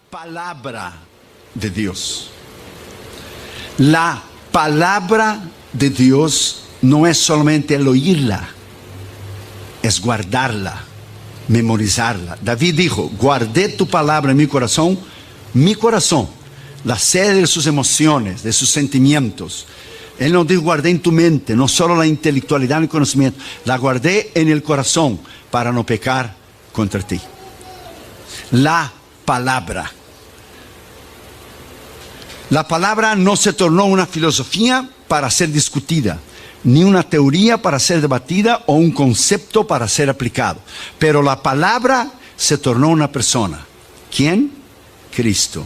palabra de Dios. La palabra de Dios no es solamente el oírla, es guardarla, memorizarla. David dijo: guardé tu palabra en mi corazón, la sede de sus emociones, de sus sentimientos. Él no dijo guardé en tu mente, no solo la intelectualidad y el conocimiento, la guardé en el corazón para no pecar contra ti. La palabra. La palabra no se tornó una filosofía para ser discutida, ni una teoría para ser debatida o un concepto para ser aplicado. Pero la palabra se tornó una persona. ¿Quién? Cristo.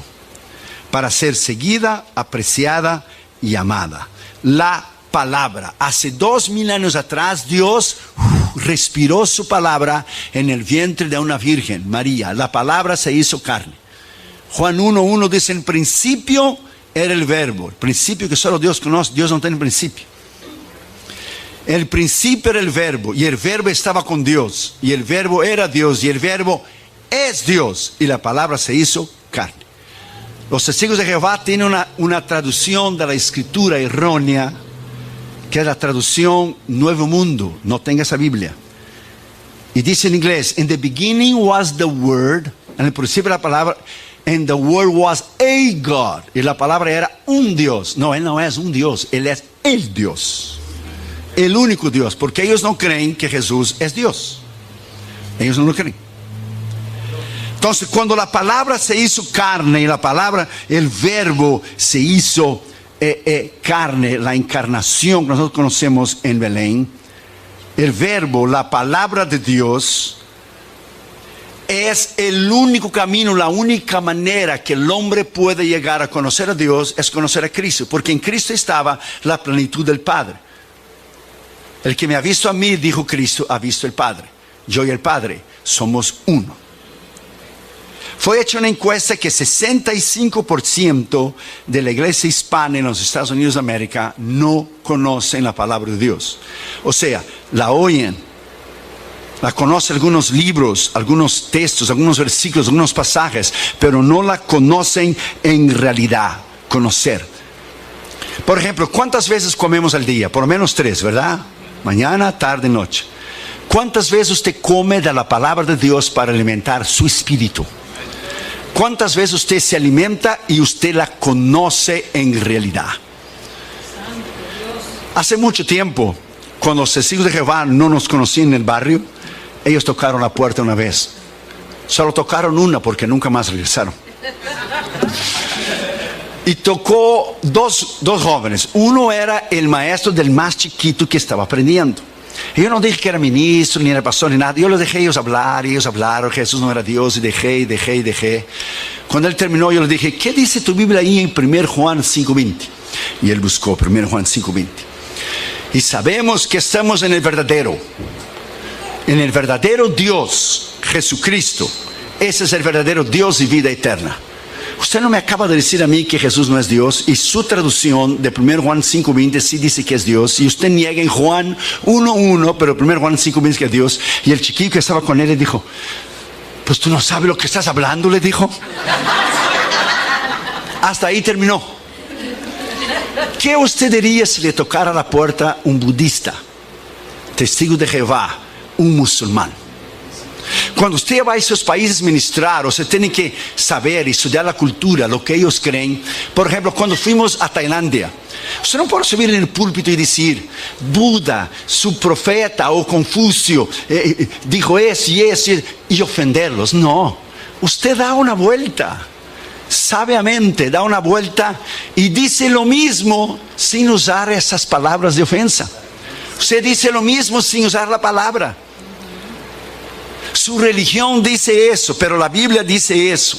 Para ser seguida, apreciada y amada. La palabra. Hace 2000 años atrás, Dios respiró su palabra en el vientre de una virgen, María. La palabra se hizo carne. Juan 1:1 dice: en principio era el verbo. El principio que solo Dios conoce. Dios no tiene principio. El principio era el verbo, y el verbo estaba con Dios, y el verbo era Dios, y el verbo es Dios, y la palabra se hizo carne. Los testigos de Jehová tienen una traducción de la escritura errónea, que es la traducción Nuevo Mundo. No tenga esa Biblia. Y dice en inglés: in the beginning was the word. En el principio la palabra, and the word was a God. Y la palabra era un Dios. No, Él no es un Dios, Él es el Dios. El único Dios, porque ellos no creen que Jesús es Dios. Ellos no lo creen. Entonces, cuando la palabra se hizo carne, y la palabra, el verbo se hizo carne, la encarnación que nosotros conocemos en Belén, el verbo, la palabra de Dios, es el único camino, la única manera que el hombre puede llegar a conocer a Dios, es conocer a Cristo, porque en Cristo estaba la plenitud del Padre. El que me ha visto a mí, dijo Cristo, ha visto el Padre. Yo y el Padre somos uno. Fue hecha una encuesta que 65% de la iglesia hispana en los Estados Unidos de América no conocen la palabra de Dios. O sea, la oyen, la conocen algunos libros, algunos textos, algunos versículos, algunos pasajes, pero no la conocen en realidad, conocer. Por ejemplo, ¿cuántas veces comemos al día? Por lo menos 3, ¿verdad? Mañana, tarde, noche. ¿Cuántas veces usted come de la palabra de Dios para alimentar su espíritu? ¿Cuántas veces usted se alimenta y usted la conoce en realidad? Hace mucho tiempo, cuando los testigos de Jehová no nos conocían en el barrio, ellos tocaron la puerta una vez. Solo tocaron una porque nunca más regresaron. Y tocó dos jóvenes. Uno era el maestro del más chiquito que estaba aprendiendo. Y yo no dije que era ministro, ni era pastor, ni nada. Yo los dejé ellos hablar, y ellos hablaron. Jesús no era Dios, y dejé. Cuando él terminó, yo le dije: ¿qué dice tu Biblia ahí en 1 Juan 5:20? Y él buscó 1 Juan 5:20. Y sabemos que estamos en el verdadero Dios, Jesucristo. Ese es el verdadero Dios y vida eterna. Usted no me acaba de decir a mí que Jesús no es Dios, y su traducción de 1 Juan 5:20 sí dice que es Dios, y usted niega en Juan 1:1, pero 1 Juan 5:20 que es Dios. Y el chiquillo que estaba con él le dijo: pues tú no sabes lo que estás hablando, le dijo. Hasta ahí terminó. ¿Qué usted diría si le tocara la puerta un budista, testigo de Jehová, un musulmán? Cuando usted va a esos países a ministrar, usted tiene que saber y estudiar la cultura, lo que ellos creen. Por ejemplo, cuando fuimos a Tailandia, usted no puede subir en el púlpito y decir: Buda, su profeta o Confucio dijo eso y ofenderlos. No, usted da una vuelta, sabiamente da una vuelta y dice lo mismo sin usar esas palabras de ofensa. Usted dice lo mismo sin usar la palabra. Su religión dice eso, pero la Biblia dice eso.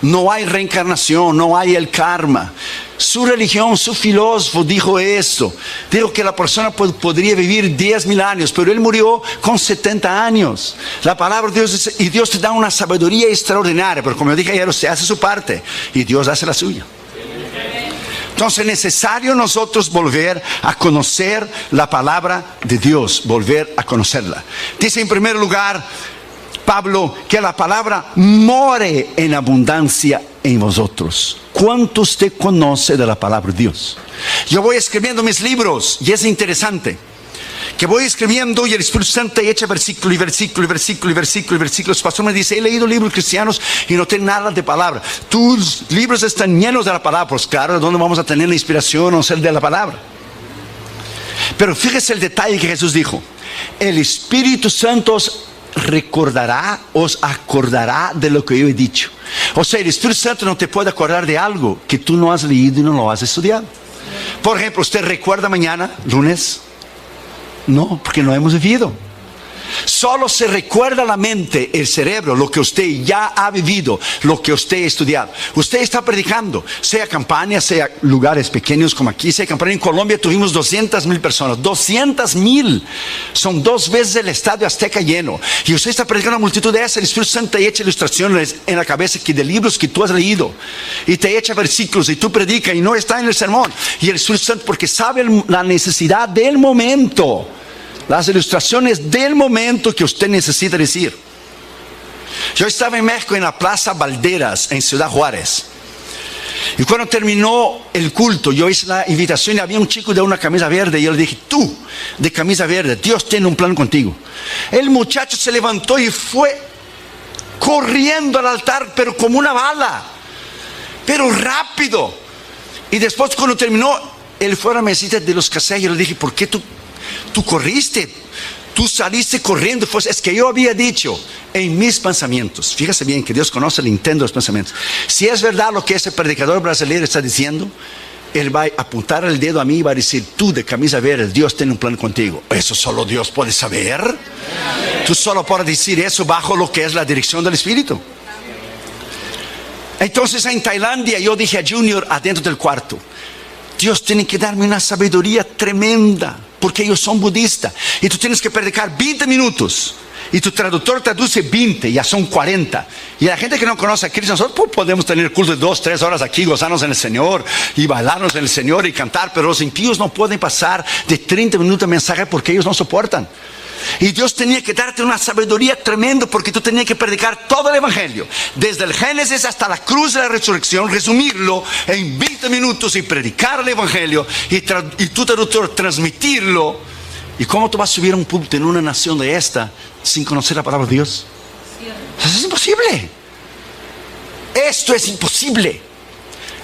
No hay reencarnación, no hay el karma. Su religión, su filósofo dijo esto. Dijo que la persona podría vivir 10,000 años, pero él murió con 70 años. La palabra de Dios dice, y Dios te da una sabiduría extraordinaria, pero como yo dije ayer, usted hace su parte y Dios hace la suya. Entonces es necesario nosotros volver a conocer la palabra de Dios, volver a conocerla. Dice en primer lugar, Pablo, que la palabra more en abundancia en vosotros. ¿Cuánto usted conoce de la palabra de Dios? Yo voy escribiendo mis libros y es interesante que voy escribiendo y el Espíritu Santo echa versículo y versículo y versículo y versículo y versículo. El pastor me dice, he leído libros cristianos y no tengo nada de palabra. Tus libros están llenos de la palabra. Pues claro, ¿de dónde vamos a tener la inspiración o ser de la palabra? Pero fíjese el detalle que Jesús dijo. El Espíritu Santo os recordará, os acordará de lo que yo he dicho. O sea, el Espíritu Santo no te puede acordar de algo que tú no has leído y no lo has estudiado. Por ejemplo, ¿usted recuerda mañana, lunes? No, porque no hemos vivido. Solo se recuerda la mente, el cerebro, lo que usted ya ha vivido, lo que usted ha estudiado. Usted está predicando, sea campaña, sea lugares pequeños como aquí, sea campaña. En Colombia tuvimos 200,000 personas, 200,000. Son 2 veces el estadio Azteca lleno. Y usted está predicando a una multitud de esas. El Espíritu Santo te echa ilustraciones en la cabeza de libros que tú has leído. Y te echa versículos y tú predicas y no está en el sermón. Y el Espíritu Santo, porque sabe la necesidad del momento. Las ilustraciones del momento que usted necesita decir. Yo estaba en México en la Plaza Valderas, en Ciudad Juárez. Y cuando terminó el culto, yo hice la invitación y había un chico de una camisa verde. Y yo le dije, tú, de camisa verde, Dios tiene un plan contigo. El muchacho se levantó y fue corriendo al altar, pero como una bala. Pero rápido. Y después cuando terminó, él fue a la mesita de los casellos. Yo le dije, ¿por qué tú corriste? Tú saliste corriendo. Pues es que yo había dicho en mis pensamientos, fíjese bien que Dios conoce el intento de los pensamientos. Si es verdad lo que ese predicador brasileño está diciendo, él va a apuntar el dedo a mí y va a decir, tú de camisa verde, Dios tiene un plan contigo. Eso solo Dios puede saber. Tú solo puedes decir eso bajo lo que es la dirección del Espíritu. Entonces en Tailandia yo dije a Junior adentro del cuarto, Dios tiene que darme una sabiduría tremenda, porque ellos son budistas. Y tú tienes que predicar 20 minutos. Y tu traductor traduce 20, ya son 40. Y la gente que no conoce a Cristo, nosotros podemos tener cultos de 2, 3 horas aquí, gozarnos en el Señor, y bailarnos en el Señor, y cantar. Pero los impíos no pueden pasar de 30 minutos de mensaje, porque ellos no soportan. Y Dios tenía que darte una sabiduría tremenda, porque tú tenías que predicar todo el Evangelio, desde el Génesis hasta la cruz de la resurrección, resumirlo en 20 minutos y predicar el Evangelio y tu traductor transmitirlo. ¿Y cómo tú vas a subir a un púlpito en una nación de esta sin conocer la palabra de Dios? Eso es imposible. Esto es imposible.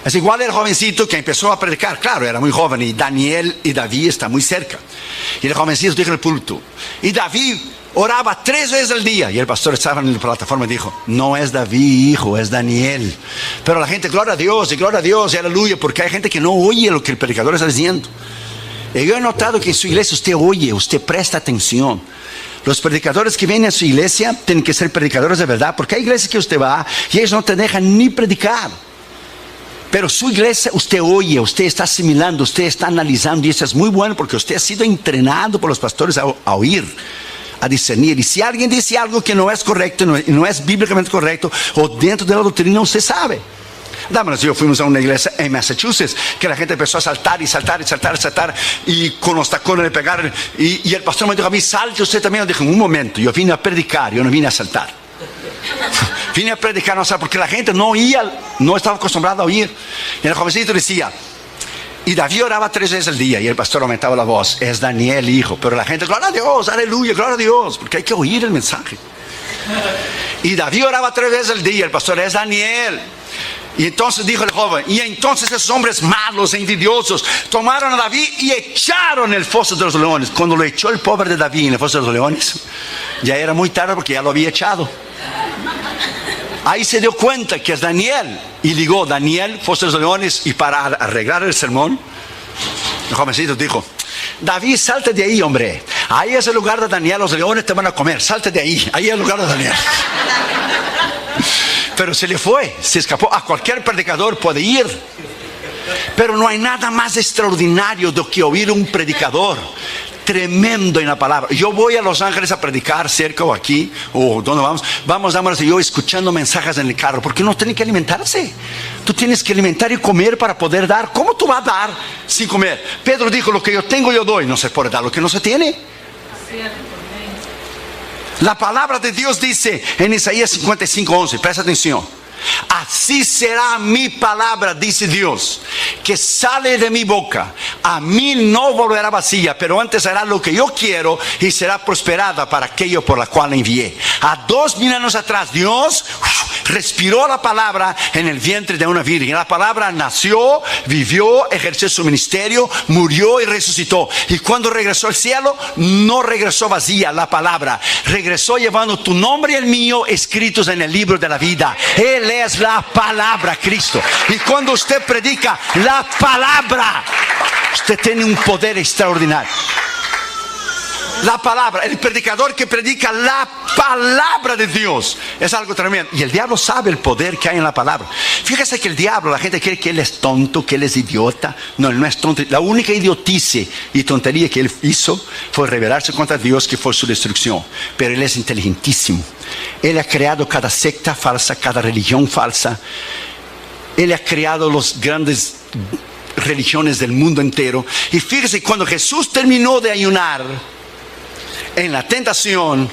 Es igual el jovencito que empezó a predicar. Claro, era muy joven y Daniel y David están muy cerca. Y el jovencito dijo en el púlpito, y David oraba 3 veces al día. Y el pastor estaba en la plataforma y dijo, no es David, hijo, es Daniel. Pero la gente, gloria a Dios y aleluya, porque hay gente que no oye lo que el predicador está diciendo. Y yo he notado que en su iglesia usted oye, usted presta atención. Los predicadores que vienen a su iglesia tienen que ser predicadores de verdad, porque hay iglesias que usted va y ellos no te dejan ni predicar. Pero su iglesia usted oye, usted está asimilando, usted está analizando, y eso es muy bueno porque usted ha sido entrenado por los pastores a oír, a discernir. Y si alguien dice algo que no es correcto, no es bíblicamente correcto, o dentro de la doctrina, usted sabe. Dámonos, yo fuimos a una iglesia en Massachusetts que la gente empezó a saltar y saltar y saltar y saltar, y con los tacones le pegaron, y el pastor me dijo a mí, salte usted también. Yo dije, un momento, yo vine a predicar, yo no vine a saltar. Vine a predicar, no sé, porque la gente no oía, no estaba acostumbrada a oír. Y el jovencito decía, y David oraba 3 veces al día, y el pastor aumentaba la voz, es Daniel, hijo. Pero la gente, gloria a Dios, aleluya, gloria a Dios, porque hay que oír el mensaje. Y David oraba 3 veces al día, el pastor, es Daniel. Y entonces dijo el joven, y entonces esos hombres malos e envidiosos tomaron a David y echaron en el foso de los leones. Cuando lo echó el pobre de David en el foso de los leones, ya era muy tarde porque ya lo había echado. Ahí se dio cuenta que es Daniel, y ligó Daniel, foso de los leones. Y para arreglar el sermón, el jovencito dijo, David, salte de ahí, hombre. Ahí es el lugar de Daniel, los leones te van a comer, salte de ahí, ahí es el lugar de Daniel. Pero se le fue, se escapó. A cualquier predicador puede ir, pero no hay nada más extraordinario de que oír un predicador tremendo en la palabra. Yo voy a Los Ángeles a predicar cerca o aquí, o donde vamos yo escuchando mensajes en el carro, porque uno tiene que alimentarse. Tú tienes que alimentar y comer para poder dar. ¿Cómo tú vas a dar sin comer? Pedro dijo, lo que yo tengo yo doy. No se puede dar lo que no se tiene. La palabra de Dios dice en Isaías 55:11, presta atención. Así será mi palabra, dice Dios, que sale de mi boca. A mí no volverá vacía, pero antes hará lo que yo quiero y será prosperada para aquello por la cual la envié. A 2000 años atrás, Dios respiró la palabra en el vientre de una virgen. La palabra nació, vivió, ejerció su ministerio, murió y resucitó. Y cuando regresó al cielo, no regresó vacía. La palabra regresó llevando tu nombre y el mío escritos en el libro de la vida. Él es la palabra, Cristo. Y cuando usted predica la palabra, usted tiene un poder extraordinario. La palabra, el predicador que predica la palabra de Dios es algo tremendo. Y el diablo sabe el poder que hay en la palabra. Fíjese que el diablo, la gente cree que él es tonto, que él es idiota. No, él no es tonto. La única idiotice y tontería que él hizo fue rebelarse contra Dios, que fue su destrucción. Pero él es inteligentísimo. Él ha creado cada secta falsa, cada religión falsa. Él ha creado los grandes religiones del mundo entero. Y fíjese, cuando Jesús terminó de ayunar, en la tentación,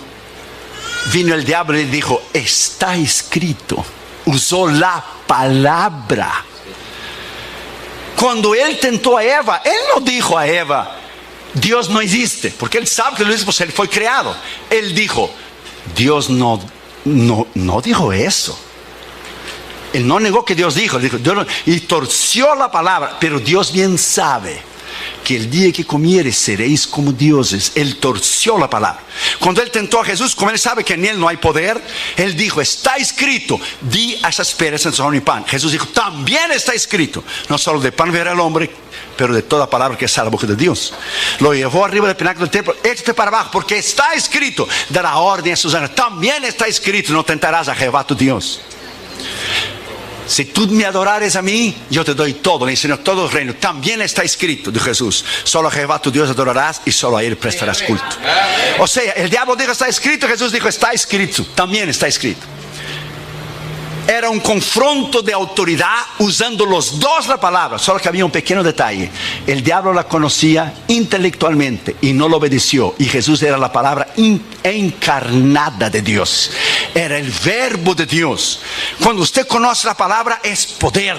vino el diablo y dijo, está escrito. Usó la palabra. Cuando él tentó a Eva, él no dijo a Eva, Dios no existe, porque él sabe que lo dice, pues él fue creado. Él dijo, Dios no dijo eso. Él no negó que Dios dijo, Dios no, y torció la palabra, pero Dios bien sabe que el día que comieres seréis como dioses. Él torció la palabra. Cuando él tentó a Jesús, como él sabe que en él no hay poder, él dijo, está escrito, di a esas piedras en son y pan. Jesús dijo, también está escrito, no solo de pan vivirá el hombre, pero de toda palabra que sale de la boca de Dios. Lo llevó arriba del pináculo del templo, échate para abajo, porque está escrito, dará orden a sus ángeles. También está escrito, no tentarás a Jehová tu Dios. Si tú me adorares a mí, yo te doy todo, le enseño todo el reino. También está escrito, de Jesús, solo a Jehová tu Dios adorarás y solo a él prestarás culto. O sea, el diablo dijo está escrito, Jesús dijo está escrito, también está escrito. Era un confronto de autoridad usando los dos la palabra, solo que había un pequeño detalle. El diablo la conocía intelectualmente y no lo obedeció. Y Jesús era la palabra encarnada de Dios. Era el verbo de Dios. Cuando usted conoce la palabra es poder.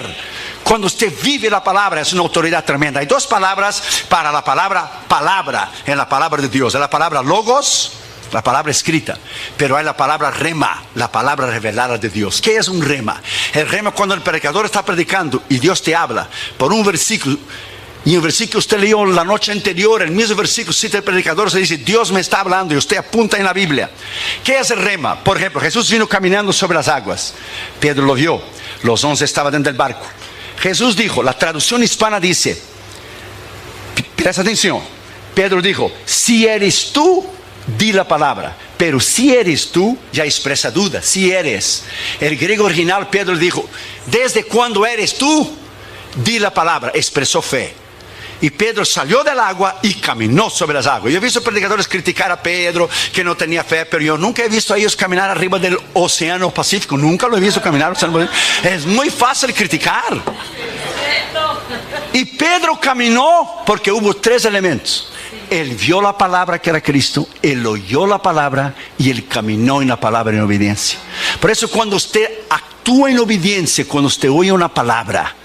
Cuando usted vive la palabra es una autoridad tremenda. Hay dos palabras para la palabra en la palabra de Dios. Es la palabra logos, la palabra escrita, pero hay la palabra rema, la palabra revelada de Dios. ¿Qué es un rema? El rema es cuando el predicador está predicando y Dios te habla por un versículo, y el versículo usted leyó la noche anterior, el mismo versículo cita el predicador, se dice Dios me está hablando y usted apunta en la Biblia. ¿Qué es el rema? Por ejemplo, Jesús vino caminando sobre las aguas, Pedro lo vio, los 11 estaban dentro del barco. Jesús dijo, la traducción hispana dice, presta atención, Pedro dijo, si eres tú, di la palabra, pero si eres tú, ya expresa duda, si eres. El griego original, Pedro dijo, desde cuando eres tú, di la palabra, expresó fe. Y Pedro salió del agua y caminó sobre las aguas. Yo he visto predicadores criticar a Pedro, que no tenía fe, pero yo nunca he visto a ellos caminar arriba del océano Pacífico, nunca lo he visto caminar. Es muy fácil criticar. Y Pedro caminó porque hubo tres elementos. Él vio la palabra que era Cristo, él oyó la palabra y él caminó en la palabra en obediencia. Por eso cuando usted actúa en obediencia, cuando usted oye una palabra,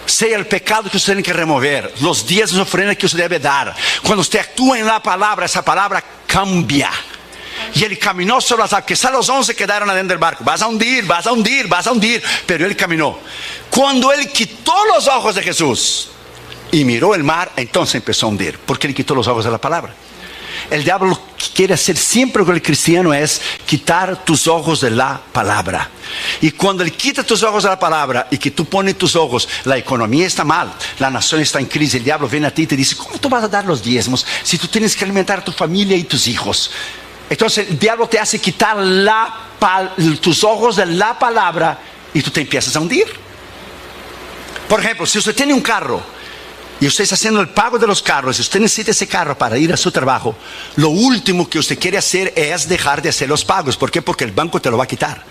sea el pecado que usted tiene que remover, los días de ofrenda que usted debe dar, cuando usted actúa en la palabra, esa palabra cambia. Y él caminó sobre las aguas. Quizá los 11 quedaron adentro del barco. Vas a hundir, vas a hundir, vas a hundir. Pero él caminó. Cuando él quitó los ojos de Jesús y miró el mar, entonces empezó a hundir, porque él quitó los ojos de la palabra. El diablo lo que quiere hacer siempre con el cristiano es quitar tus ojos de la palabra. Y cuando él quita tus ojos de la palabra y que tú pones tus ojos, la economía está mal, la nación está en crisis, el diablo viene a ti y te dice, ¿cómo tú vas a dar los diezmos si tú tienes que alimentar a tu familia y tus hijos? Entonces el diablo te hace quitar tus ojos de la palabra y tú te empiezas a hundir. Por ejemplo, si usted tiene un carro y usted está haciendo el pago de los carros, si usted necesita ese carro para ir a su trabajo, lo último que usted quiere hacer es dejar de hacer los pagos. ¿Por qué? Porque el banco te lo va a quitar.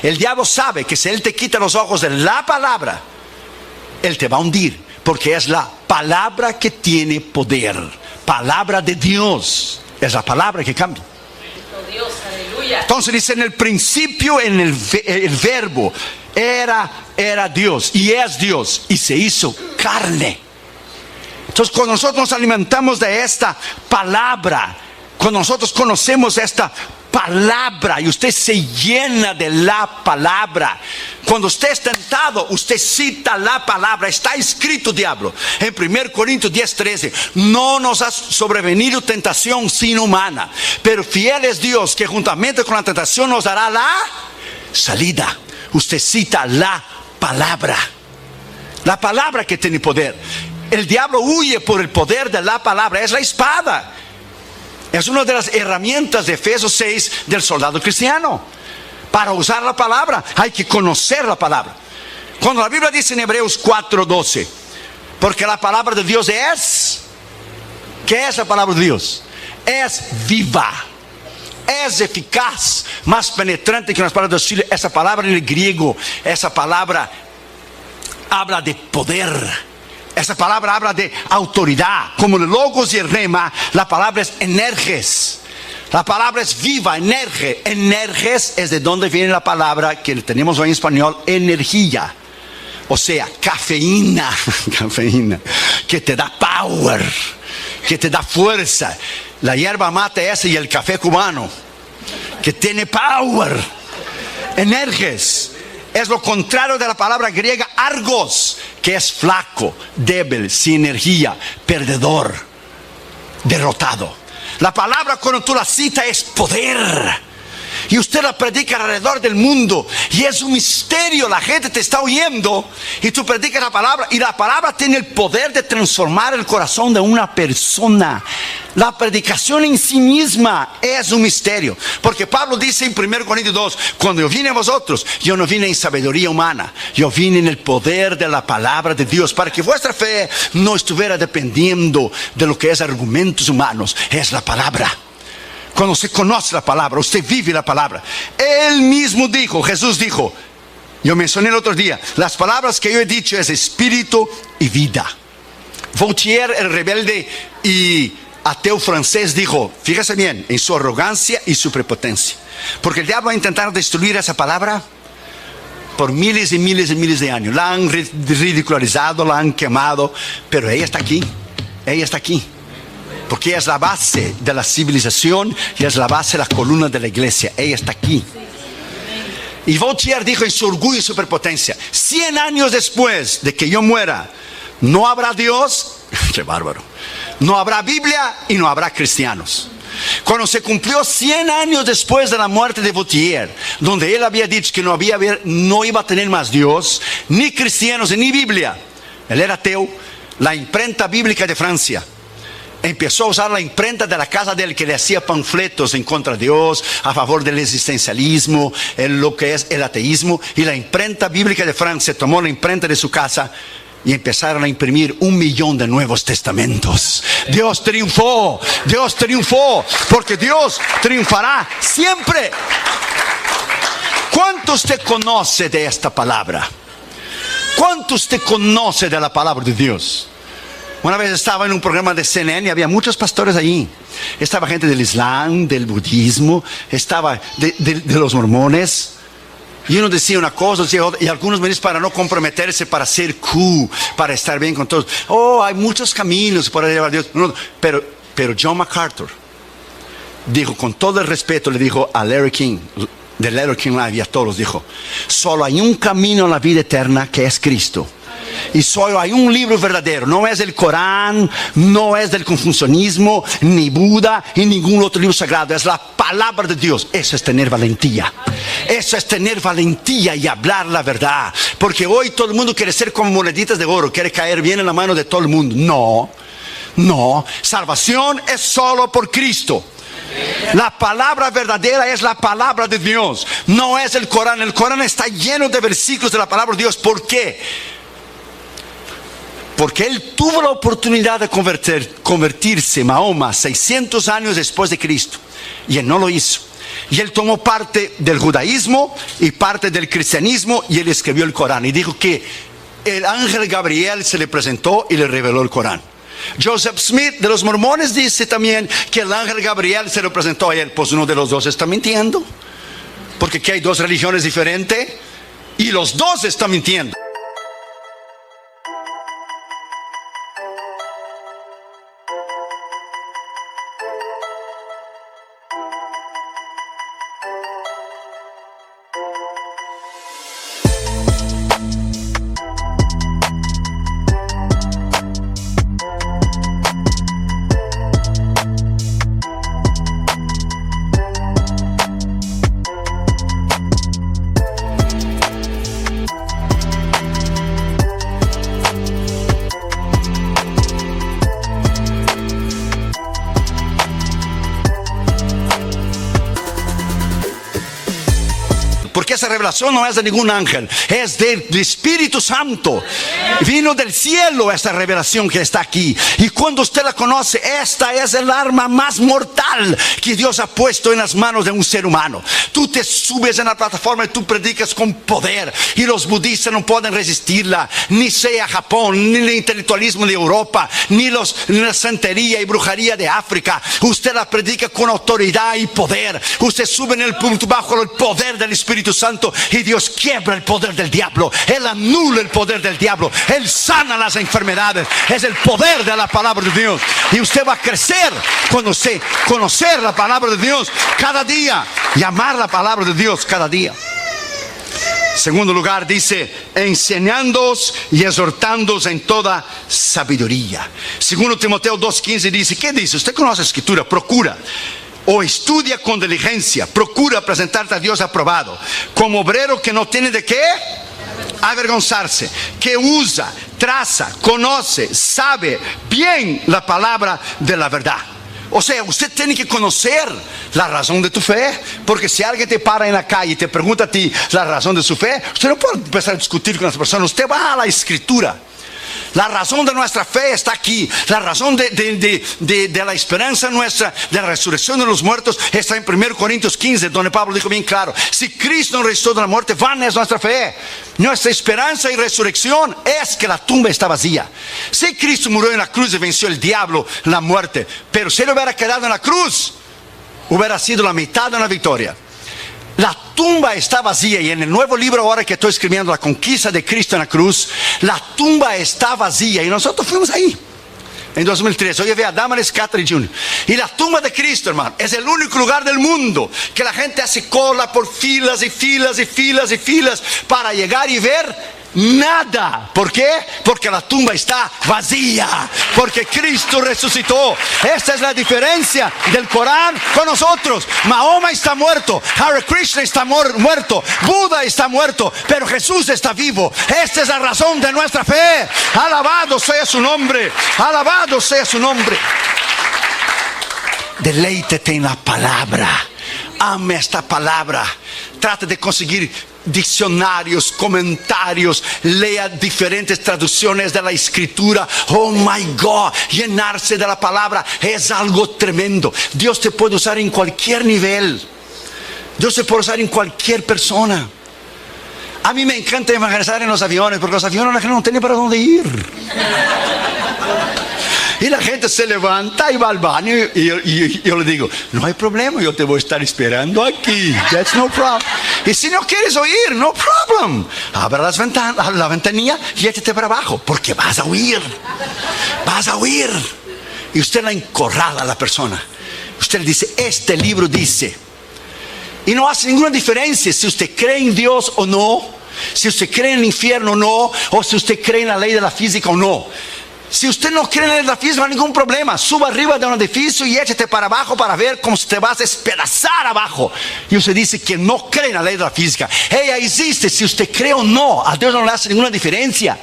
El diablo sabe que si él te quita los ojos de la palabra, él te va a hundir, porque es la palabra que tiene poder. Palabra de Dios es la palabra que cambia. Entonces dice, en el principio, el verbo era Dios y es Dios y se hizo carne. Entonces cuando nosotros nos alimentamos de esta palabra, cuando nosotros conocemos esta palabra y usted se llena de la palabra, cuando usted es tentado, usted cita la palabra. Está escrito, diablo, en 1 Corintios 10:13: no nos ha sobrevenido tentación sino humana, pero fiel es Dios, que juntamente con la tentación nos dará la salida. Usted cita la palabra que tiene poder. El diablo huye por el poder de la palabra. Es la espada. Es una de las herramientas de Efesios 6 del soldado cristiano. Para usar la palabra hay que conocer la palabra. Cuando la Biblia dice en Hebreos 4:12, porque la palabra de Dios es, ¿qué es la palabra de Dios? Es viva, es eficaz, más penetrante que las palabras de auxilio. Esa palabra en el griego, esa palabra habla de poder. Esa palabra habla de autoridad. Como el logos y el rema, la palabra es energes. La palabra es viva, energe. Energes es de donde viene la palabra que tenemos hoy en español, energía. O sea, cafeína. Cafeína. Que te da power, que te da fuerza. La hierba mate esa y el café cubano, que tiene power. Energes. Es lo contrario de la palabra griega argos, que es flaco, débil, sin energía, perdedor, derrotado. La palabra, cuando tú la citas, es poder. Y usted la predica alrededor del mundo y es un misterio. La gente te está oyendo y tú predicas la palabra, y la palabra tiene el poder de transformar el corazón de una persona. La predicación en sí misma es un misterio, porque Pablo dice en 1 Corintios 2: cuando yo vine a vosotros, yo no vine en sabiduría humana, yo vine en el poder de la palabra de Dios, para que vuestra fe no estuviera dependiendo de lo que es argumentos humanos. Es la palabra. Cuando se conoce la palabra, usted vive la palabra. Él mismo dijo, Jesús dijo, yo mencioné el otro día, las palabras que yo he dicho es espíritu y vida. Voltaire, el rebelde y ateo francés, dijo, fíjese bien, en su arrogancia y su prepotencia, porque el diablo va a intentar destruir esa palabra por miles y miles y miles de años. La han ridicularizado, la han quemado, pero ella está aquí. Ella está aquí. Porque es la base de la civilización y es la base de la columna de la iglesia. Ella está aquí. Y Voltaire dijo en su orgullo y superpotencia: 100 años después de que yo muera, no habrá Dios. ¡Qué bárbaro! No habrá Biblia y no habrá cristianos. Cuando se cumplió 100 años después de la muerte de Voltaire, donde él había dicho que no iba a tener más Dios, ni cristianos, ni Biblia. Él era ateo. La imprenta bíblica de Francia empezó a usar la imprenta de la casa de él, que le hacía panfletos en contra de Dios, a favor del existencialismo, lo que es el ateísmo. Y la imprenta bíblica de Francia tomó la imprenta de su casa y empezaron a imprimir 1 millón de Nuevos Testamentos. Dios triunfó, porque Dios triunfará siempre. ¿Cuánto usted conoce de esta palabra? ¿Cuánto usted conoce de la palabra de Dios? Una vez estaba en un programa de CNN y había muchos pastores allí. Estaba gente del Islam, del budismo, estaba de los mormones. Y uno decía una cosa, decía otra, y algunos me dicen, para no comprometerse, para ser cool, para estar bien con todos. Hay muchos caminos para llevar a Dios. No, pero John MacArthur dijo, con todo el respeto, le dijo a Larry King, de Larry King Live, y a todos dijo: solo hay un camino a la vida eterna, que es Cristo. Y solo hay un libro verdadero. No es el Corán, no es del confucianismo, ni Buda, y ningún otro libro sagrado. Es la palabra de Dios. Eso es tener valentía. Eso es tener valentía y hablar la verdad. Porque hoy todo el mundo quiere ser como moneditas de oro, quiere caer bien en la mano de todo el mundo. No. Salvación es solo por Cristo. La palabra verdadera es la palabra de Dios. No es el Corán. El Corán está lleno de versículos de la palabra de Dios. ¿Por qué? Porque él tuvo la oportunidad de convertirse, Mahoma, 600 años después de Cristo, y él no lo hizo. Y él tomó parte del judaísmo y parte del cristianismo, y él escribió el Corán y dijo que el ángel Gabriel se le presentó y le reveló el Corán. Joseph Smith de los mormones dice también que el ángel Gabriel se lo presentó a él. Pues uno de los dos está mintiendo. Porque aquí hay dos religiones diferentes y los dos están mintiendo. Porque esa revelación no es de ningún ángel, es del Espíritu Santo. Vino del cielo esta revelación que está aquí. Y cuando usted la conoce, esta es el arma más mortal que Dios ha puesto en las manos de un ser humano. Tú te subes en la plataforma y tú predicas con poder. Y los budistas no pueden resistirla. Ni sea Japón, ni el intelectualismo de Europa, ni la santería y brujería de África. Usted la predica con autoridad y poder. Usted sube en el punto bajo el poder del Espíritu Santo y Dios quiebra el poder del diablo. Él anula el poder del diablo. Él sana las enfermedades. Es el poder de la palabra de Dios. Y usted va a crecer cuando usted conocer la palabra de Dios cada día y amar la palabra de Dios cada día. Segundo lugar, dice, enseñándoos y exhortándoos en toda sabiduría. Segundo Timoteo 2:15 dice, ¿qué dice? Usted conoce la escritura, procura o estudia con diligencia, procura presentarte a Dios aprobado, como obrero que no tiene de qué avergonzarse, que usa, traza, conoce, sabe bien la palabra de la verdad. O sea, usted tiene que conocer la razón de tu fe, porque si alguien te para en la calle y te pregunta a ti la razón de su fe, usted no puede empezar a discutir con esa persona. Usted va a la escritura. La razón de nuestra fe está aquí. La razón de la esperanza nuestra, de la resurrección de los muertos, está en 1 Corintios 15, donde Pablo dijo bien claro, si Cristo no resucitó de la muerte, vana es nuestra fe. Nuestra esperanza y resurrección es que la tumba está vacía. Si Cristo murió en la cruz y venció el diablo, la muerte, pero si él hubiera quedado en la cruz, hubiera sido la mitad de una victoria. La tumba está vacía, y en el nuevo libro ahora que estoy escribiendo, La conquista de Cristo en la cruz, la tumba está vacía y nosotros fuimos ahí en 2013. Hoy ve a Damaris Catherine Jr. Y la tumba de Cristo, hermano, es el único lugar del mundo que la gente hace cola por filas y filas y filas y filas para llegar y ver nada. ¿Por qué? Porque la tumba está vacía, porque Cristo resucitó. Esta es la diferencia del Corán con nosotros. Mahoma está muerto, Hare Krishna está muerto, Buda está muerto, pero Jesús está vivo. Esta es la razón de nuestra fe. Alabado sea su nombre, alabado sea su nombre. Deleítete en la palabra, ame esta palabra, trate de conseguir diccionarios, comentarios, lea diferentes traducciones de la escritura. Oh my God, llenarse de la palabra es algo tremendo. Dios te puede usar en cualquier nivel. Dios te puede usar en cualquier persona. A mí me encanta evangelizar en los aviones, porque los aviones la gente no tiene para dónde ir. Y la gente se levanta y va al baño y yo le digo, no hay problema, yo te voy a estar esperando aquí. That's no problem. Y si no quieres oír, no problem. Abre la ventanilla y échate para abajo, porque vas a oír. Vas a oír. Y usted la encorrala a la persona. Usted le dice, este libro dice. Y no hace ninguna diferencia si usted cree en Dios o no, si usted cree en el infierno o no, o si usted cree en la ley de la física o no. Si usted no cree en la ley de la física, no hay ningún problema. Suba arriba de un edificio y échate para abajo para ver cómo te vas a despedazar abajo. Y usted dice que no cree en la ley de la física. Ella existe, si usted cree o no. A Dios no le hace ninguna diferencia.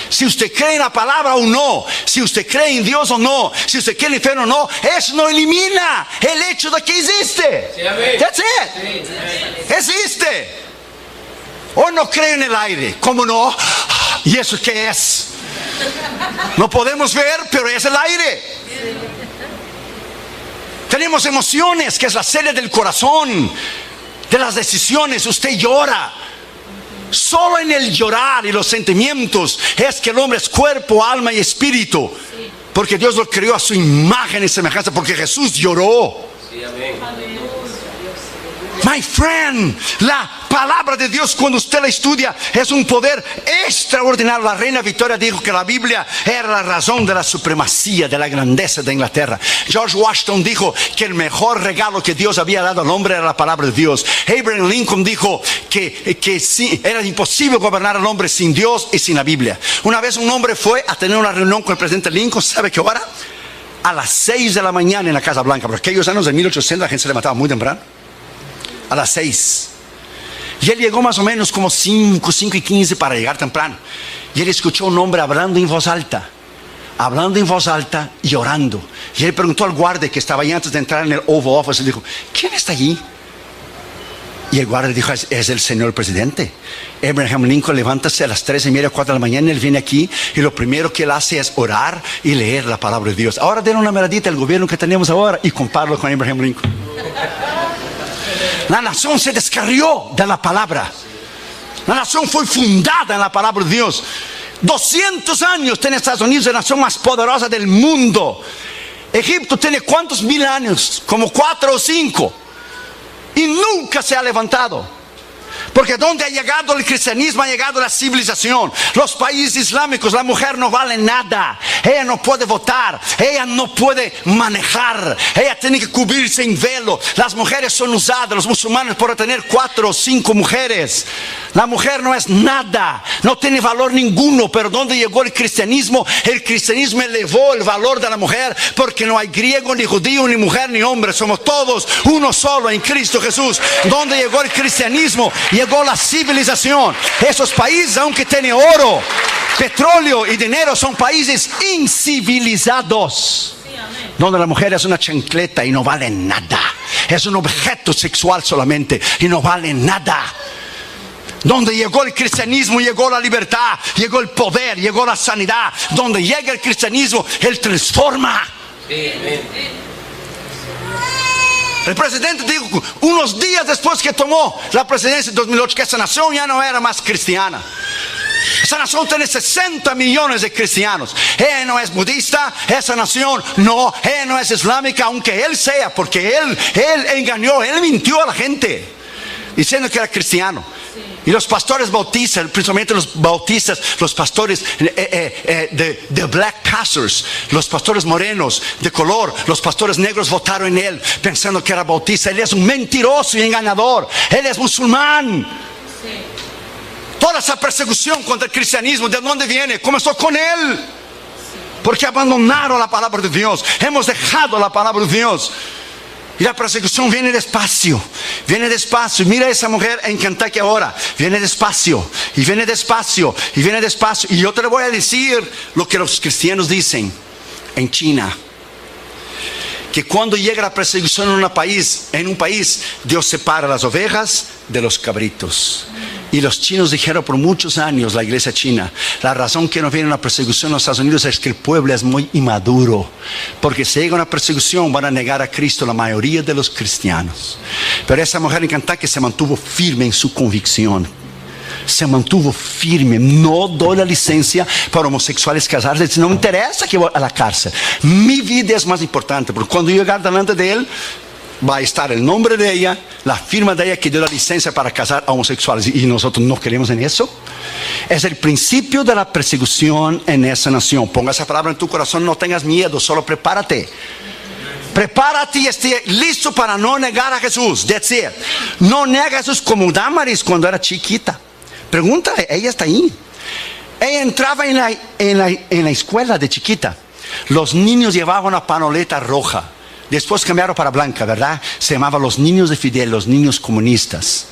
Si usted cree en la palabra o no, si usted cree en Dios o no, si usted cree en el infierno o no, eso no elimina el hecho de que existe. That's it. Existe. O no cree en el aire. ¿Cómo no? ¿Y eso qué es? No podemos ver, pero es el aire. Tenemos emociones, que es la sede del corazón, de las decisiones. Usted llora. Solo en el llorar y los sentimientos es que el hombre es cuerpo, alma y espíritu. Porque Dios lo creó a su imagen y semejanza, porque Jesús lloró. My friend, la palabra de Dios, cuando usted la estudia, es un poder extraordinario. La reina Victoria dijo que la Biblia era la razón de la supremacía, de la grandeza de Inglaterra. George Washington dijo que el mejor regalo que Dios había dado al hombre era la palabra de Dios. Abraham Lincoln dijo que sí, era imposible gobernar al hombre sin Dios y sin la Biblia. Una vez un hombre fue a tener una reunión con el presidente Lincoln. ¿Sabe qué hora? A las 6 de la mañana en la Casa Blanca. Porque aquellos años de 1800 la gente se levantaba muy temprano. A las 6. Y él llegó más o menos como 5:15 para llegar temprano. Y él escuchó a un hombre hablando en voz alta y orando. Y él preguntó al guardia que estaba ahí antes de entrar en el Oval Office. Y dijo: ¿quién está allí? Y el guardia dijo: es el señor presidente. Abraham Lincoln levántase a las 3:30, 4 de la mañana. Él viene aquí y lo primero que él hace es orar y leer la palabra de Dios. Ahora den una miradita al gobierno que tenemos ahora y compáralo con Abraham Lincoln. La nación se descarrió de la palabra. La nación fue fundada en la palabra de Dios. 200 años tiene Estados Unidos, la nación más poderosa del mundo. Egipto tiene ¿cuántos mil años? Como 4 o 5. Y nunca se ha levantado. Porque donde ha llegado el cristianismo, ha llegado la civilización. Los países islámicos, la mujer no vale nada. Ella no puede votar, ella no puede manejar, ella tiene que cubrirse en velo. Las mujeres son usadas, los musulmanes, por tener 4 o 5 mujeres. La mujer no es nada, no tiene valor ninguno. Pero donde llegó el cristianismo elevó el valor de la mujer. Porque no hay griego, ni judío, ni mujer, ni hombre. Somos todos uno solo en Cristo Jesús. Donde llegó el cristianismo, llegó la civilización. Esos países, aunque tienen oro, petróleo y dinero, son países incivilizados. Donde la mujer es una chancleta y no vale nada. Es un objeto sexual solamente y no vale nada. Donde llegó el cristianismo, llegó la libertad, llegó el poder, llegó la sanidad. Donde llega el cristianismo, Él transforma. El presidente dijo unos días después que tomó la presidencia en 2008 que esa nación ya no era más cristiana. Esa nación tiene 60 millones de cristianos. Ella no es budista, esa nación no, ella no es islámica, aunque él sea, porque él engañó, él mintió a la gente diciendo que era cristiano. Y los pastores bautistas, principalmente los bautistas, los pastores de black pastors, los pastores morenos de color, los pastores negros votaron en él pensando que era bautista. Él es un mentiroso y engañador. Él es musulmán. Toda esa persecución contra el cristianismo, ¿de dónde viene? Comenzó con él. Porque abandonaron la palabra de Dios. Hemos dejado la palabra de Dios. Y la persecución viene despacio. Viene despacio. Mira a esa mujer en Kentucky ahora. Viene despacio. Y viene despacio. Y viene despacio. Y yo te le voy a decir lo que los cristianos dicen en China. Que cuando llega la persecución en un país, Dios separa las ovejas de los cabritos. Y los chinos dijeron por muchos años, la iglesia china, la razón que no viene una persecución en los Estados Unidos es que el pueblo es muy inmaduro. Porque si llega una persecución van a negar a Cristo la mayoría de los cristianos. Pero esa mujer en Kentucky se mantuvo firme en su convicción. Se mantuvo firme. No doy la licencia para homosexuales casarse. No me interesa que voy a la cárcel. Mi vida es más importante. Porque cuando yo llegar delante de él, va a estar el nombre de ella, la firma de ella que dio la licencia para casar a homosexuales. Y nosotros no queremos en eso. Es el principio de la persecución en esa nación. Ponga esa palabra en tu corazón. No tengas miedo, solo prepárate. Prepárate y esté listo para no negar a Jesús. That's it. No nega a Jesús como Damaris cuando era chiquita. Pregúntale, ella está ahí. Ella entraba en la escuela de chiquita. Los niños llevaban una panoleta roja. Después cambiaron para blanca, ¿verdad? Se llamaba los niños de Fidel, los niños comunistas.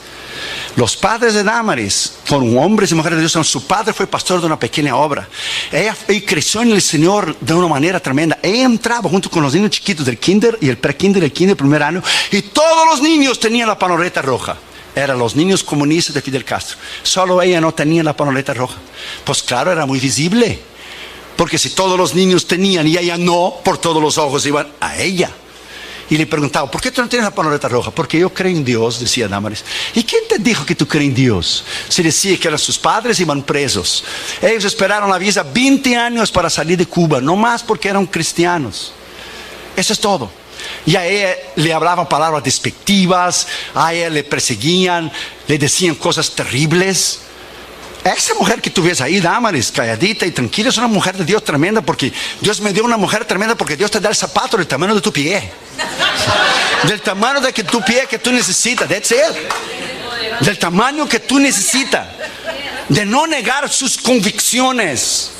Los padres de Damaris fueron hombres y mujeres de Dios. Su padre fue pastor de una pequeña obra. Ella creció en el Señor de una manera tremenda. Ella entraba junto con los niños chiquitos del kinder y el pre-kinder, el kinder primer año. Y todos los niños tenían la panoleta roja. Eran los niños comunistas de Fidel Castro. Solo ella no tenía la panoleta roja. Pues claro, era muy visible. Porque si todos los niños tenían y ella no, por todos los ojos iban a ella. Y le preguntaba, ¿por qué tú no tienes la panoleta roja? Porque yo creo en Dios, decía Damaris. ¿Y quién te dijo que tú crees en Dios? Se decía que eran sus padres, iban presos. Ellos esperaron la visa 20 años para salir de Cuba, no más porque eran cristianos. Eso es todo. Y a ella le hablaban palabras despectivas, a ella le perseguían, le decían cosas terribles. Esa mujer que tú ves ahí, Damaris, calladita y tranquila, es una mujer de Dios tremenda, porque Dios me dio una mujer tremenda, porque Dios te da el zapato del tamaño de tu pie. Del tamaño de tu pie que tú necesitas. That's it. Del tamaño que tú necesitas. De no negar sus convicciones.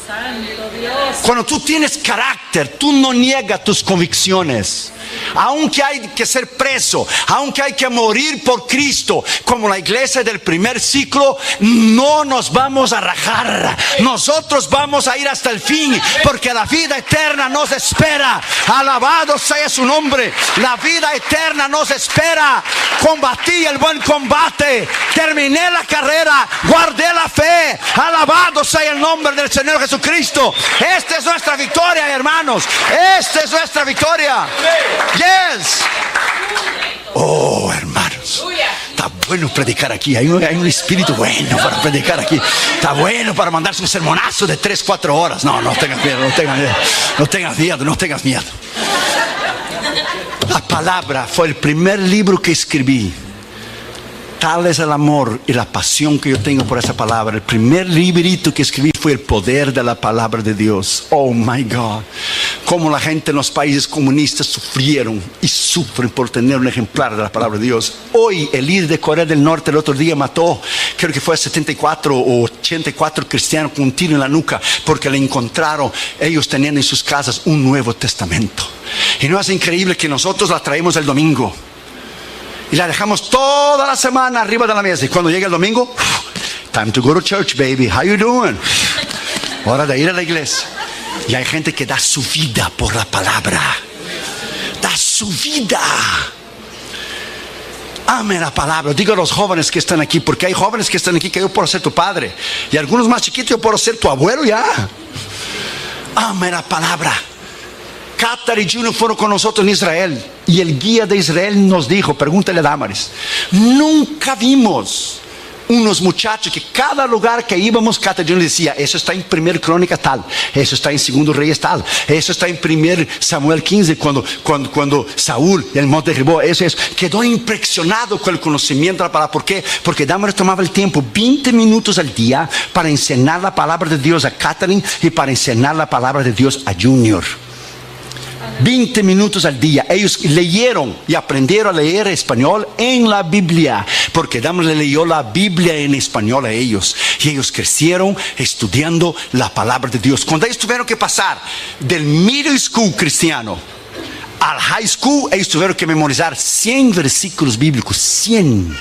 Cuando tú tienes carácter, tú no niegas tus convicciones. Aunque hay que ser preso, aunque hay que morir por Cristo, como la iglesia del primer ciclo, no nos vamos a rajar. Nosotros vamos a ir hasta el fin, porque la vida eterna nos espera. Alabado sea su nombre. La vida eterna nos espera. Combatí el buen combate, terminé la carrera, guardé la fe. Alabado sea el nombre del Señor Jesucristo. Esta es nuestra victoria, hermanos. Esta es nuestra victoria. Yes. Oh, hermanos, está bueno predicar aquí. Hay un espíritu bueno para predicar aquí. Está bueno para mandarse un sermonazo de 3-4 horas. No tengas miedo, no tengas miedo. No tengas miedo, no tengas miedo. La palabra fue el primer libro que escribí. Tal es el amor y la pasión que yo tengo por esa palabra. El primer librito que escribí fue el poder de la palabra de Dios. Oh my God. Cómo la gente en los países comunistas sufrieron y sufren por tener un ejemplar de la palabra de Dios. Hoy el líder de Corea del Norte el otro día mató, creo que fue 74 o 84 cristianos con un tiro en la nuca, porque le encontraron, ellos tenían en sus casas un Nuevo Testamento. Y no es increíble que nosotros la traemos el domingo y la dejamos toda la semana arriba de la mesa, y cuando llega el domingo, time to go to church, baby, how you doing? Hora de ir a la iglesia. Y hay gente que da su vida por la palabra. Da su vida. Ame la palabra. Digo a los jóvenes que están aquí, porque hay jóvenes que están aquí que yo puedo ser tu padre, y algunos más chiquitos yo puedo ser tu abuelo ya. Ame la palabra. Qatar y Juno fueron con nosotros en Israel, y el guía de Israel nos dijo, pregúntale a Damaris, nunca vimos unos muchachos que cada lugar que íbamos, Qatar y Juno decía, eso está en 1 Crónica tal, eso está en 2 Reyes tal, eso está en 1 Samuel 15, cuando Saúl el monte derribó, eso es. Quedó impresionado con el conocimiento de la palabra. ¿Por qué? Porque Damaris tomaba el tiempo 20 minutos al día para enseñar la palabra de Dios a Catherine y para enseñar la palabra de Dios a Junior. 20 minutos al día. Ellos leyeron y aprendieron a leer español en la Biblia, porque Damaris le leyó la Biblia en español a ellos, y ellos crecieron estudiando la palabra de Dios. Cuando ellos tuvieron que pasar del middle school cristiano al high school, ellos tuvieron que memorizar 100 versículos bíblicos, 100,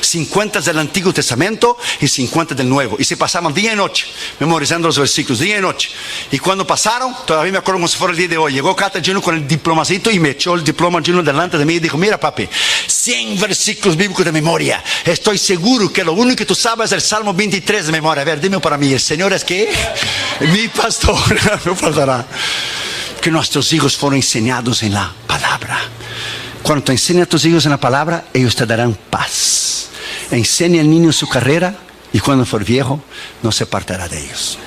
50 del Antiguo Testamento y 50 del Nuevo, y se pasaban día y noche memorizando los versículos, día y noche. Y cuando pasaron, todavía me acuerdo como si fuera el día de hoy, llegó Cata Junior con el diplomacito y me echó el diploma Junior delante de mí y dijo, mira papi, 100 versículos bíblicos de memoria. Estoy seguro que lo único que tú sabes es el Salmo 23 de memoria. A ver, dime para mí, el Señor es que mi pastor, no faltará. Que nuestros hijos fueron enseñados en la palabra. Cuando te enseñas a tus hijos en la palabra, ellos te darán paz. Enseña al niño su carrera, y cuando for viejo no se apartará de ellos.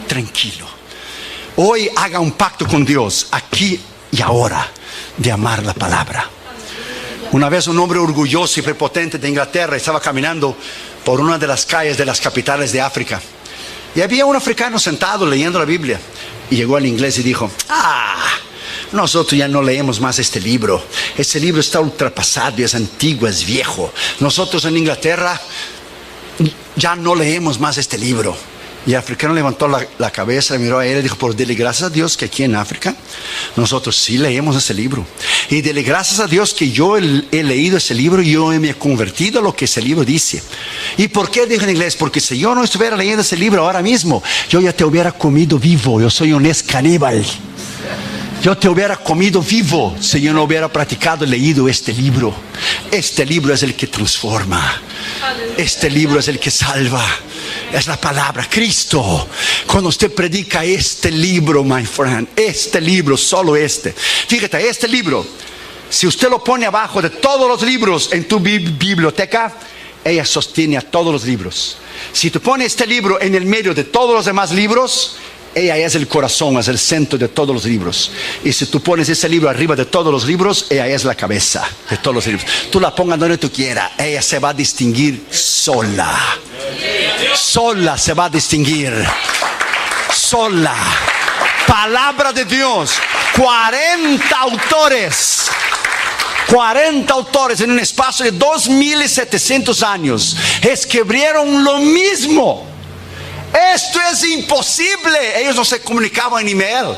Tranquilo. Hoy haga un pacto con Dios, aquí y ahora, de amar la palabra. Una vez un hombre orgulloso y prepotente de Inglaterra estaba caminando por una de las calles de las capitales de África, y había un africano sentado leyendo la Biblia. Y llegó al inglés y dijo, nosotros ya no leemos más este libro. Este libro está ultrapasado, es antiguo, es viejo. Nosotros en Inglaterra ya no leemos más este libro. Y el africano levantó la cabeza, miró a él y dijo, por dele gracias a Dios que aquí en África nosotros sí leemos ese libro. Y dele gracias a Dios que yo he leído ese libro y yo me he convertido a lo que ese libro dice. ¿Y por qué dijo en inglés? Porque si yo no estuviera leyendo ese libro ahora mismo, yo ya te hubiera comido vivo. Yo soy un caníbal. Yo te hubiera comido vivo si yo no hubiera practicado y leído este libro. Este libro es el que transforma. Este libro es el que salva. Es la palabra, Cristo. Cuando usted predica este libro, my friend, este libro, solo este. Fíjate, este libro, si usted lo pone abajo de todos los libros en tu biblioteca, ella sostiene a todos los libros. Si tú pones este libro en el medio de todos los demás libros, ella es el corazón, es el centro de todos los libros. Y si tú pones ese libro arriba de todos los libros, ella es la cabeza de todos los libros. Tú la pongas donde tú quieras, ella se va a distinguir sola. Sola se va a distinguir. Sola. Palabra de Dios. 40 autores. 40 autores en un espacio de 2700 años escribieron lo mismo. Esto es imposible. Ellos no se comunicaban en email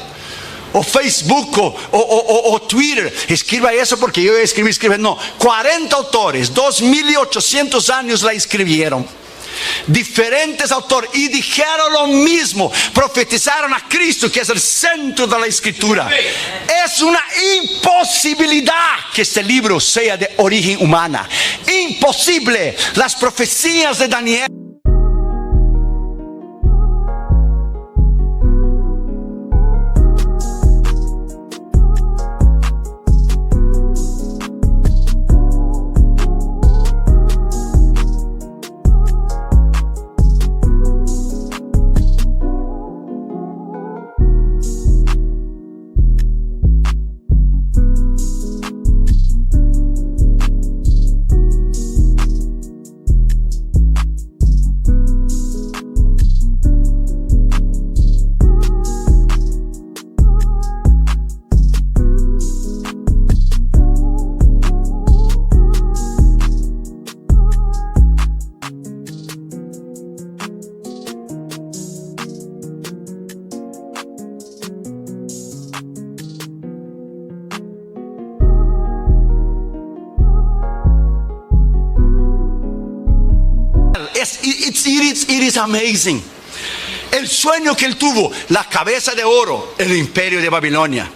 o Facebook o Twitter. Escriba eso porque yo escribí. No, 40 autores, 2800 años la escribieron. Diferentes autores y dijeron lo mismo, profetizaron a Cristo, que es el centro de la escritura. Es una imposibilidad que este libro sea de origen humana. Imposible. Las profecías de Daniel. It is amazing. El sueño que él tuvo, la cabeza de oro, el imperio de Babilonia.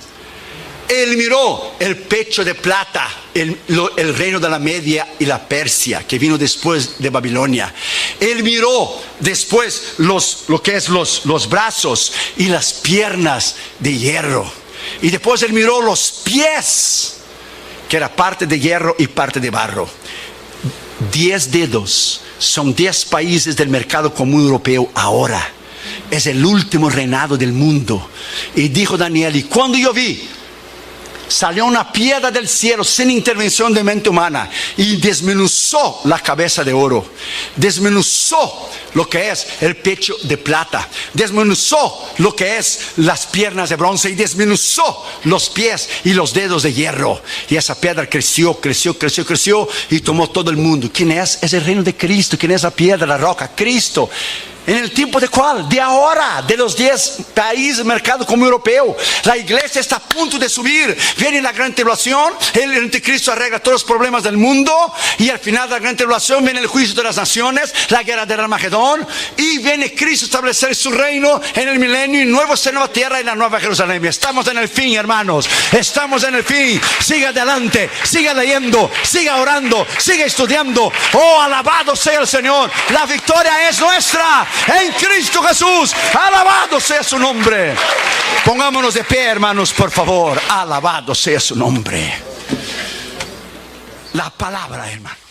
Él miró el pecho de plata, el reino de la Media y la Persia, que vino después de Babilonia. Él miró después lo que es los brazos y las piernas de hierro. Y después él miró los pies, que era parte de hierro y parte de barro. 10 dedos son 10 países del mercado común europeo ahora. Es el último reinado del mundo. Y dijo Daniel, y cuando yo vi, salió una piedra del cielo sin intervención de mente humana y desmenuzó la cabeza de oro, desmenuzó lo que es el pecho de plata, desmenuzó lo que es las piernas de bronce y desmenuzó los pies y los dedos de hierro. Y esa piedra creció y tomó todo el mundo. ¿Quién es? Es el reino de Cristo. ¿Quién es la piedra, la roca? Cristo. ¿En el tiempo de cuál? De ahora, de los 10 países del mercado común europeo. La iglesia está a punto de subir. Viene la gran tribulación, el anticristo arregla todos los problemas del mundo, y al final de la gran tribulación viene el juicio de las naciones, la guerra del Armagedón, y viene Cristo a establecer su reino en el milenio, y nueva tierra y la nueva Jerusalén. Estamos en el fin, hermanos. Estamos en el fin. Siga adelante, siga leyendo, siga orando, siga estudiando. Oh, alabado sea el Señor. La victoria es nuestra en Cristo Jesús. Alabado sea su nombre. Pongámonos de pie, hermanos, por favor. Alabado sea su nombre. La palabra, hermano.